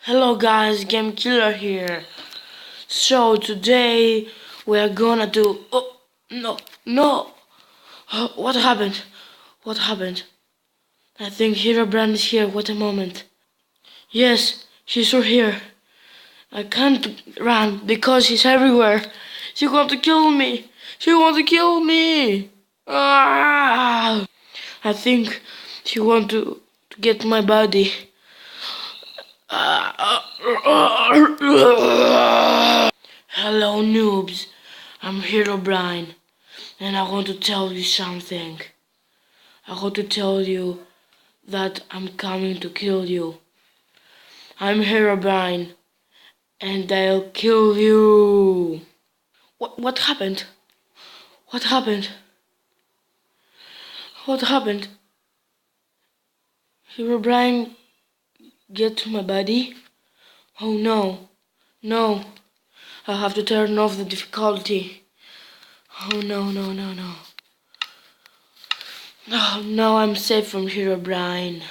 Hello guys, Game Killer here. So today we are gonna do. Oh no, no! What happened? What happened? I think Herobrine is here. What a moment! Yes, she's right here. I can't run because she's everywhere. She want to kill me. She want to kill me. Ah! I think she want to get my body. Hello noobs, I'm Herobrine and I want to tell you something. I want to tell you that I'm coming to kill you. I'm Herobrine and I'll kill you. What happened? What happened? What happened? Herobrine get to my body? Oh no, no. I have to turn off the difficulty. Oh no, no, no, no. Oh, now I'm safe from Herobrine.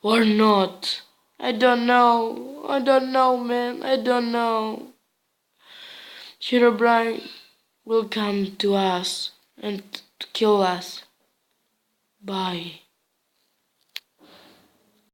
Or not. I don't know. I don't know, man. I don't know. Herobrine will come to us and to kill us. Bye.